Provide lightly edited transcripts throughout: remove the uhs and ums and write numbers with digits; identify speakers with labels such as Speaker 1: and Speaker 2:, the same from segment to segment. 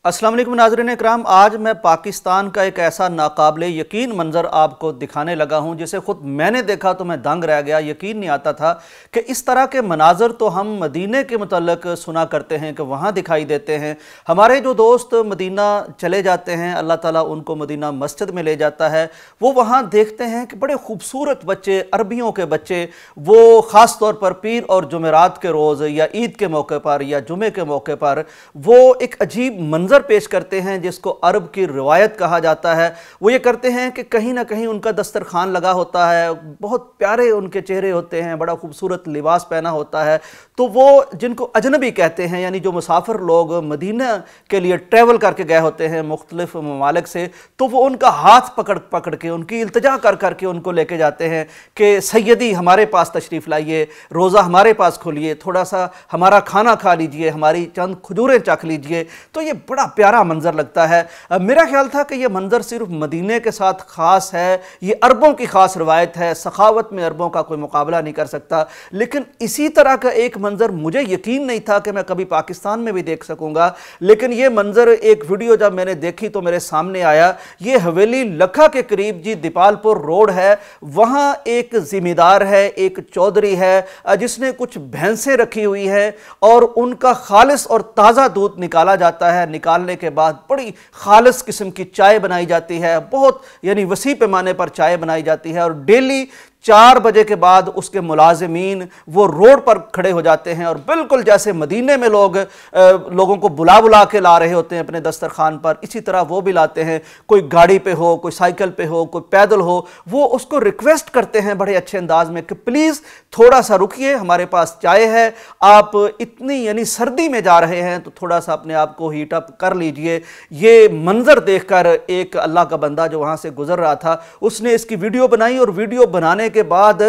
Speaker 1: अस्सलाम वालेकुम नाज़रीन इकराम। आज मैं पाकिस्तान का एक ऐसा नाकाबिले यकीन मंज़र आपको दिखाने लगा हूं जिसे ख़ुद मैंने देखा तो मैं दंग रह गया। यकीन नहीं आता था कि इस तरह के मनाज़र तो हम मदीने के मुतल्लिक़ सुना करते हैं कि वहाँ दिखाई देते हैं। हमारे जो दोस्त मदीना चले जाते हैं, अल्लाह ताला उनको मदीना मस्जिद में ले जाता है, वो वहाँ देखते हैं कि बड़े खूबसूरत बच्चे, अरबियों के बच्चे, वो ख़ास तौर पर पीर और जुमेरात के रोज़ या ईद के मौके पर या जुमे के मौके पर वो एक अजीब मंज़र पेश करते हैं जिसको अरब की रिवायत कहा जाता है। वो ये करते हैं कि कहीं ना कहीं उनका दस्तरखान लगा होता है, बहुत प्यारे उनके चेहरे होते हैं, बड़ा खूबसूरत लिबास पहना होता है, तो वो जिनको अजनबी कहते हैं, यानी जो मुसाफिर लोग मदीना के लिए ट्रैवल करके गए होते हैं मुख्तलिफ ममालिक से, तो वो उनका हाथ पकड़ पकड़ के उनकी इल्तिजा कर करके उनको लेके जाते हैं कि सैयदी हमारे पास तशरीफ़ लाइए, रोज़ा हमारे पास खोलिए, थोड़ा सा हमारा खाना खा लीजिए, हमारी चंद खजूरें चख लीजिए। तो ये बड़ा प्यारा मंजर लगता है। मेरा ख्याल था कि ये मंजर सिर्फ मदीने के साथ ख़ास है, ये अरबों की ख़ास रवायत है, सखावत में अरबों का कोई मुकाबला नहीं कर सकता। लेकिन इसी तरह का एक मंजर मुझे यकीन नहीं था कि मैं कभी पाकिस्तान में भी देख सकूंगा। लेकिन ये मंजर एक वीडियो जब मैंने देखी तो मेरे सामने आया। ये हवेली लखा के करीब जी दीपालपुर रोड है, वहाँ एक ज़िम्मेदार है, एक चौधरी है जिसने कुछ भैंसें रखी हुई हैं और उनका खालिस और ताज़ा दूध निकाला जाता है। निकालने के बाद बड़ी खालिस किस्म की चाय बनाई जाती है, बहुत यानी वसी पैमाने पर चाय बनाई जाती है और डेली 4 बजे के बाद उसके मुलाजिमीन वो रोड पर खड़े हो जाते हैं और बिल्कुल जैसे मदीने में लोगों को बुला बुला के ला रहे होते हैं अपने दस्तरखान पर, इसी तरह वो भी लाते हैं। कोई गाड़ी पे हो, कोई साइकिल पे हो, कोई पैदल हो, वो उसको रिक्वेस्ट करते हैं बड़े अच्छे अंदाज में कि प्लीज़ थोड़ा सा रुकिए, हमारे पास चाय है, आप इतनी यानी सर्दी में जा रहे हैं तो थोड़ा सा अपने आप को हीट अप कर लीजिए। ये मंजर देखकर एक अल्लाह का बंदा जो वहाँ से गुजर रहा था उसने इसकी वीडियो बनाई और वीडियो बनाने के बाद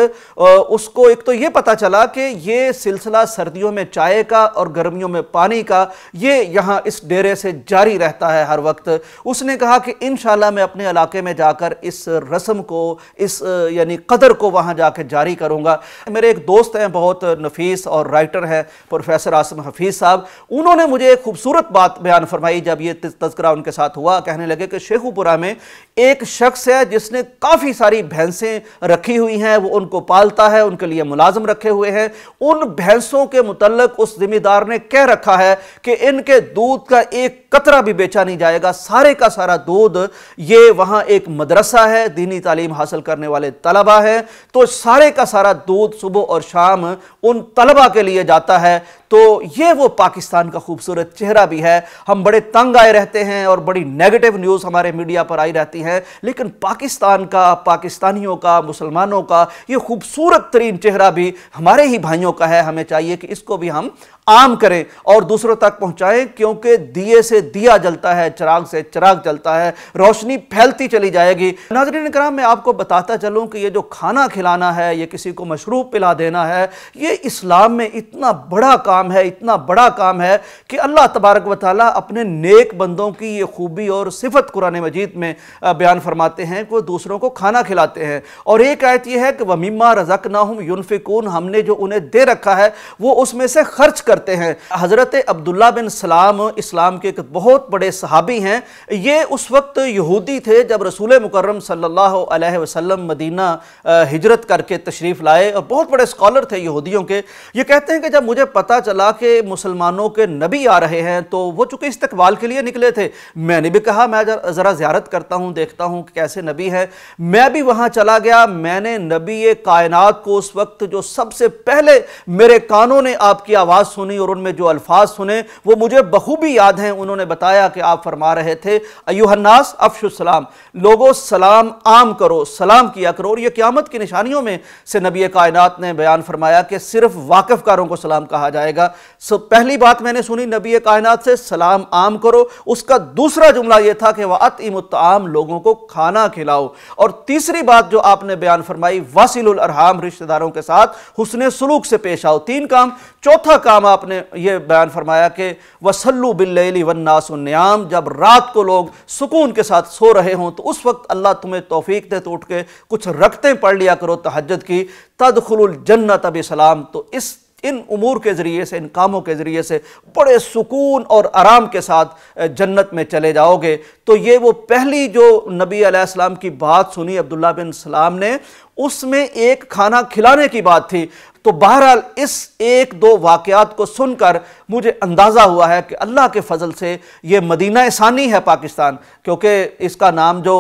Speaker 1: उसको एक तो ये पता चला कि ये सिलसिला सर्दियों में चाय का और गर्मियों में पानी का ये यहाँ इस डेरे से जारी रहता है हर वक्त। उसने कहा कि इंशाल्लाह मैं अपने इलाके में जाकर इस रस्म को, इस यानी कदर को वहाँ जाकर जारी करूँगा। मेरे एक दोस्त हैं बहुत नफीस और राइटर हैं प्रोफेसर आसिम हफीज़ साहब, उन्होंने मुझे एक खूबसूरत बात बयान फरमाई जब ये तज़किरा उनके साथ हुआ। कहने लगे कि शेखुपुरा में एक शख्स है जिसने काफ़ी सारी भैंसें रखी हुई हैं, वो उनको पालता है, उनके लिए मुलाजिम रखे हुए हैं। उन भैंसों के मुतल्लिक उस जिम्मेदार ने कह रखा है कि इनके दूध का एक कतरा भी बेचा नहीं जाएगा, सारे का सारा दूध, ये वहाँ एक मदरसा है, दीनी तालीम हासिल करने वाले तलबा हैं, तो सारे का सारा दूध सुबह और शाम उन तलबा के लिए जाता है। तो ये वो पाकिस्तान का खूबसूरत चेहरा भी है। हम बड़े तंग आए रहते हैं और बड़ी नेगेटिव न्यूज़ हमारे मीडिया पर आई रहती है, लेकिन पाकिस्तान का, पाकिस्तानियों का, मुसलमानों का ये खूबसूरत तरीन चेहरा भी हमारे ही भाइयों का है। हमें चाहिए कि इसको भी हम आम करें और दूसरों तक पहुंचाएं, क्योंकि दिए से दिया जलता है, चिराग से चिराग जलता है, रोशनी फैलती चली जाएगी। नाज़रीन इकराम, मैं आपको बताता चलूं कि ये जो खाना खिलाना है, ये किसी को मशरूब पिला देना है, ये इस्लाम में इतना बड़ा काम है, इतना बड़ा काम है कि अल्लाह तबारक व तआला अपने नेक बंदों की ये खूबी और सिफत कुरान मजीद में बयान फरमाते हैं कि वो दूसरों को खाना खिलाते हैं। और एक आयत ये है कि वमिम्मा रज़क़नाहुम युनफ़िकून, हमने जो उन्हें दे रखा है वो उसमें से खर्च करते हैं। हज़रत अब्दुल्ला बिन सलाम इस्लाम के एक बहुत बड़े सहाबी हैं। ये उस वक्त यहूदी थे जब रसूल मुकर्रम सल्लल्लाहु अलैहि वसल्लम मदीना हिजरत करके तशरीफ़ लाए और बहुत बड़े स्कॉलर थे यहूदियों के। ये कहते हैं कि जब मुझे पता चला कि मुसलमानों के नबी आ रहे हैं तो वो चूँकि इस्तकबाल के लिए निकले थे, मैंने भी कहा मैं ज़रा ज़ियारत करता हूँ, देखता हूँ कि कैसे नबी है। मैं भी वहाँ चला गया। मैंने नबी कायनात को उस वक्त जो सबसे पहले मेरे कानों ने आपकी आवाज़ सुनी और उनमें जो अल्फाज सुने वो मुझे बखूबी याद हैं। उन्होंने बताया कि आप फरमा रहे थे अय्युहन्नास अफ़शुस सलाम, लोगो सलाम आम करो, सलाम किया करो। और ये क़यामत की निशानियों में से नबी कायनात ने बयान फरमाया कि सिर्फ वाकिफ़कारों को सलाम कहा जाएगा। पहली बात मैंने सुनी नबी कायनात से, सलाम आम करो। उसका दूसरा जुमला यह था कि वअतिमुत ताआम, लोगों को खाना खिलाओ। और तीसरी बात जो आपने बयान फरमाई, वासिलुल अरहाम, रिश्तेदारों के साथ हुस्ने सुलूक से पेश आओ। 3 काम। चौथा काम आपने ये बयान फरमाया कि वसल्लु बिल्लैलि वन्नासु नियाम, जब रात को लोग सुकून के साथ सो रहे हों तो उस वक्त अल्लाह तुम्हें तौफीक दे तो उठ के कुछ रकतें पढ़ लिया करो तहज्जुद की। तदखुलुल जन्नत बिसलाम, तो इस ان امور کے ذریعے سے، ان کاموں کے ذریعے سے بڑے سکون اور آرام کے ساتھ جنت میں چلے جاؤ گے۔ تو یہ وہ پہلی جو نبی علیہ السلام کی بات سنی عبداللہ بن سلام نے، اس میں ایک کھانا کھلانے کی بات تھی۔ تو بہرحال اس ایک دو واقعات کو سن کر مجھے اندازہ ہوا ہے کہ اللہ کے فضل سے یہ مدینہ ثانی ہے پاکستان، کیونکہ اس کا نام جو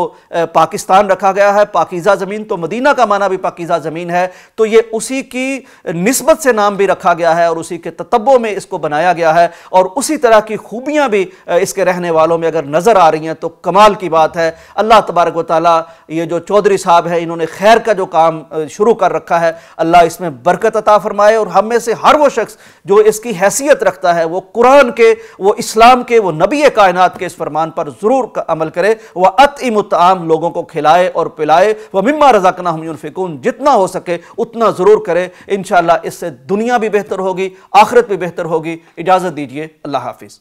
Speaker 1: پاکستان رکھا گیا ہے، پاکیزہ زمین، تو مدینہ کا معنی بھی پاکیزہ زمین ہے، تو یہ اسی کی نسبت سے نام بھی رکھا گیا ہے اور اسی کے تتبع میں اس کو بنایا گیا ہے، اور اسی طرح کی خوبیاں بھی اس کے رہنے والوں میں اگر نظر آ رہی ہیں تو کمال کی بات ہے۔ اللہ تبارک و تعالیٰ یہ جو چودھری صاحب ہے، انہوں نے خیر کا جو کام شروع کر رکھا ہے، اللہ اس میں برکت عطا فرمائے، اور ہم میں سے ہر وہ شخص جو اس کی حیثیت رکھتا ہے، وہ قرآن کے، وہ اسلام کے، وہ نبی کائنات کے اس فرمان پر ضرور عمل کرے۔ وَأَطْعِمُ الطَّعَامَ، لوگوں کو کھلائے اور پلائے، وَمِمَّا رَزَقْنَاهُمْ يُنْفِقُونَ، جتنا ہو سکے اتنا ضرور کرے، انشاءاللہ اس سے دنیا بھی بہتر ہوگی، آخرت بھی بہتر ہوگی۔ اجازت دیجیے، اللہ حافظ۔